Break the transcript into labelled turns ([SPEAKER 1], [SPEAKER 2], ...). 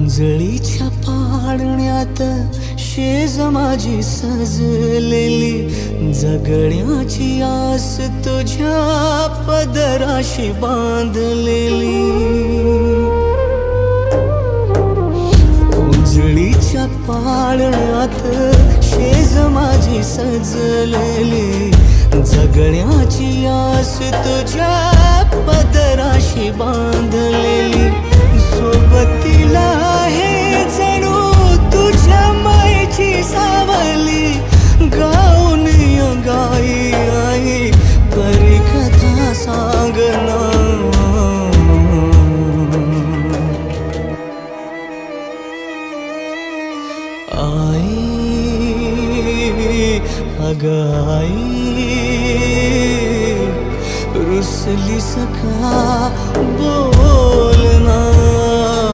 [SPEAKER 1] ओंजळीच्या पाळण्यात शेज माझी सजलेली, जगण्याची आस तुझ्या पदराशी बांधलेली। ओंजळीच्या पाळण्यात शेज माझी सजलेली, जगण्याची आस तुझ्या पदराशी बांधलेली। सोबतीला आहे जणू तुझ्या मायेची सावली, गाऊन गाई आई परी कथा सांगना। आई अग आई रुसली सखा